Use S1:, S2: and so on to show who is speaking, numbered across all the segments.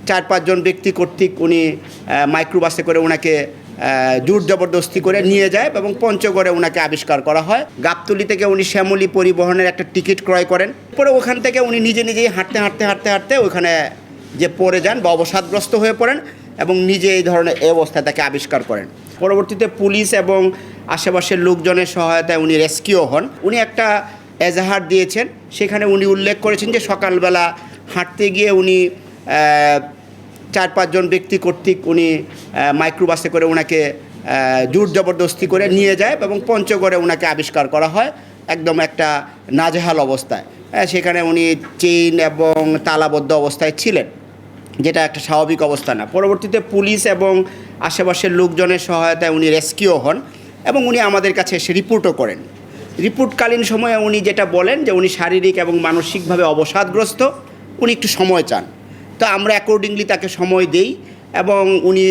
S1: 4-5 জন ব্যক্তি কর্তৃক উনি মাইক্রোবাসে করে ওনাকে জোর জবরদস্তি করে নিয়ে যায় এবং পঞ্চগড়ে ওনাকে আবিষ্কার করা হয়। গাবতলী থেকে উনি শ্যামলী পরিবহনের একটা টিকিট ক্রয় করেন। পরে ওখান থেকে উনি নিজেই হাঁটতে ওখানে যে পড়ে যান বা অবসাদগ্রস্ত হয়ে পড়েন এবং নিজে এই ধরনের অবস্থায় তাকে আবিষ্কার করেন। পরবর্তীতে পুলিশ এবং আশেপাশের লোকজনের সহায়তায় উনি রেস্কিউ হন। উনি একটা এজাহার দিয়েছেন, সেখানে উনি উল্লেখ করেছেন যে সকালবেলা হাঁটতে গিয়ে উনি 4-5 জন ব্যক্তি কর্তৃক উনি মাইক্রোবাসে করে ওনাকে জোর জবরদস্তি করে নিয়ে যায় এবং পঞ্চগড়ে ওনাকে আবিষ্কার করা হয় একদম একটা নাজেহাল অবস্থায়। সেখানে উনি চেইন এবং তালাবদ্ধ অবস্থায় ছিলেন, যেটা একটা স্বাভাবিক অবস্থা না। পরবর্তীতে পুলিশ এবং আশেপাশের লোকজনের সহায়তায় উনি রেস্কিউ হন এবং উনি আমাদের কাছে এসে রিপোর্টও করেন। রিপোর্টকালীন সময়ে উনি যেটা বলেন যে উনি শারীরিক এবং মানসিকভাবে অবসাদগ্রস্ত, উনি একটু সময় চান। তো আমরা অ্যাকর্ডিংলি তাকে সময় দেই এবং উনি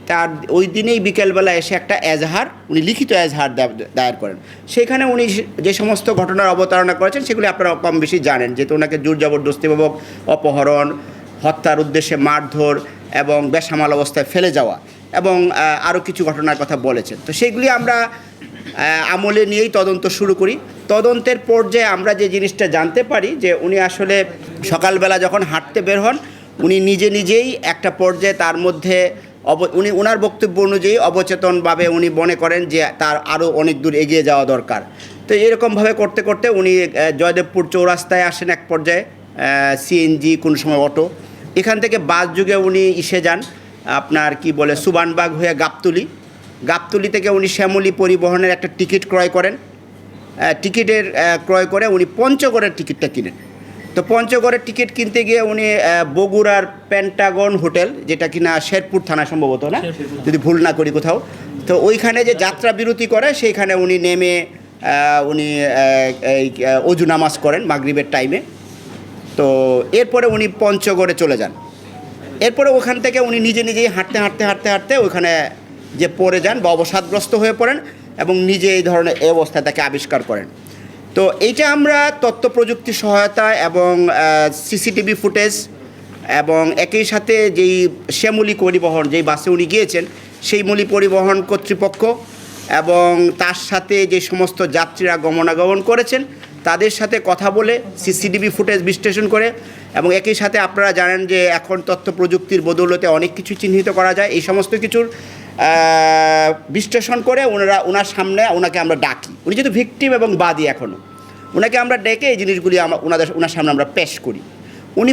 S1: তার ওই দিনেই বিকেলবেলা এসে একটা এজাহার, উনি লিখিত এজাহার দায়ের করেন। সেখানে উনি যে সমস্ত ঘটনার অবতারণা করেছেন সেগুলি আপনারা কম বেশি জানেন, যেহেতু ওনাকে জোর জবরদস্তিপূর্বক অপহরণ, হত্যার উদ্দেশ্যে মারধর এবং বেসামাল অবস্থায় ফেলে যাওয়া এবং আরও কিছু ঘটনার কথা বলেছেন। তো সেগুলি আমরা আমলে নিয়েই তদন্ত শুরু করি। তদন্তের পর্যায়ে আমরা যে জিনিসটা জানতে পারি যে উনি আসলে সকালবেলা যখন হাঁটতে বের হন, উনি নিজেই একটা পর্যায়ে তার মধ্যে উনি ওনার বক্তব্য অনুযায়ী অবচেতনভাবে উনি মনে করেন যে তার আরও অনেক দূর এগিয়ে যাওয়া দরকার। তো এরকমভাবে করতে উনি জয়দেবপুর চৌরাস্তায় আসেন এক পর্যায়ে, সিএনজি কোন সময় অটো, এখান থেকে বাস যুগে উনি যান আপনার সুবানবাগ হয়ে গাবতলী থেকে উনি শ্যামলী পরিবহনের একটা টিকিট ক্রয় করেন। টিকিটের ক্রয় করে উনি পঞ্চগড়ের টিকিটটা কিনেন। তো পঞ্চগড়ের টিকিট কিনতে গিয়ে উনি বগুড়ার পেন্টাগন হোটেল, যেটা কিনা শেরপুর থানা সম্ভবত, না যদি ভুল না করি কোথাও, তো ওইখানে যে যাত্রা বিরতি করে সেইখানে উনি নেমে উনি এই অজু নামাজ করেন মাগরিবের টাইমে। তো এরপরে উনি পঞ্চগড়ে চলে যান। এরপরে ওখান থেকে উনি নিজেই হাঁটতে ওখানে যে পড়ে যান বা অবসাদগ্রস্ত হয়ে পড়েন এবং নিজে এই ধরনের অবস্থায় তাকে আবিষ্কার করেন। তো এইটা আমরা তথ্য প্রযুক্তির সহায়তা এবং সিসিটিভি ফুটেজ এবং একই সাথে যেই শ্যামলী পরিবহন, যেই বাসে উনি গিয়েছেন সেই মূলী পরিবহন কর্তৃপক্ষ এবং তার সাথে যে সমস্ত যাত্রীরা গমনাগমন করেছেন তাদের সাথে কথা বলে সিসিটিভি ফুটেজ বিশ্লেষণ করে এবং একই সাথে আপনারা জানেন যে এখন তথ্য প্রযুক্তির বদৌলতে অনেক কিছু চিহ্নিত করা যায়, এই সমস্ত কিছুর বিশ্লেষণ করে ওনার সামনে ওনাকে আমরা ডাকি। উনি যেহেতু ভিকটিম এবং বাদী, এখনও ওনাকে আমরা ডেকে এই জিনিসগুলি ওনার সামনে আমরা পেশ করি। উনি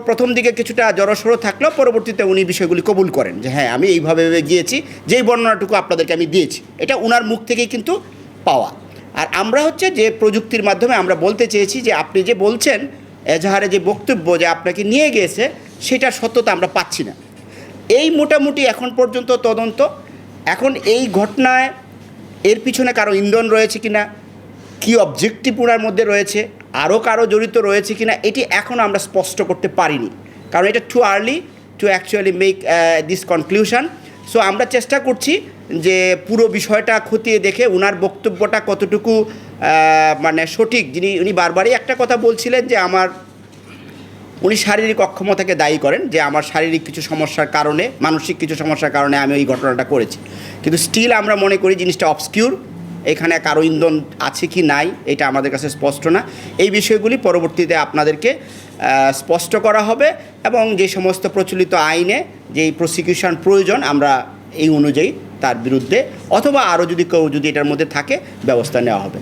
S1: প্রথম দিকে কিছুটা জড়সড় থাকলেও পরবর্তীতে উনি বিষয়গুলি কবুল করেন যে হ্যাঁ আমি এইভাবে গিয়েছি, যেই বর্ণনাটুকু আপনাদেরকে আমি দিয়েছি এটা ওনার মুখ থেকেই কিন্তু পাওয়া। আর আমরা যে প্রযুক্তির মাধ্যমে আমরা বলতে চেয়েছি যে আপনি যে বলছেন এজাহারে যে বক্তব্য যে আপনাকে নিয়ে গিয়েছে সেটার সত্যতা আমরা পাচ্ছি না। এই মোটামুটি এখন পর্যন্ত তদন্ত। এখন এই ঘটনায় এর পিছনে কারো ইন্ধন রয়েছে কিনা, কি অবজেক্টিভ ওনার মধ্যে রয়েছে, আরও কারো জড়িত রয়েছে কিনা, এটি এখনও আমরা স্পষ্ট করতে পারিনি, কারণ এটা too early two actually make this conclusion. So আমরা চেষ্টা করছি যে পুরো বিষয়টা খতিয়ে দেখে ওনার বক্তব্যটা কতটুকু সঠিক। উনি বারবারই একটা কথা বলছিলেন যে উনি শারীরিক অক্ষমতাকে দায়ী করেন, যে আমার শারীরিক কিছু সমস্যার কারণে, মানসিক কিছু সমস্যার কারণে আমি এই ঘটনাটা করেছি। কিন্তু স্টিল আমরা মনে করি জিনিসটা অবসকিউর, এখানে কারো ইন্ধন আছে কি নাই এটা আমাদের কাছে স্পষ্ট না। এই বিষয়গুলি পরবর্তীতে আপনাদেরকে স্পষ্ট করা হবে এবং যে সমস্ত প্রচলিত আইনে যেই প্রসিকিউশন প্রয়োজন আমরা এই অনুযায়ী তার বিরুদ্ধে অথবা আরও যদি কেউ এটার মধ্যে থাকে ব্যবস্থা নেওয়া হবে।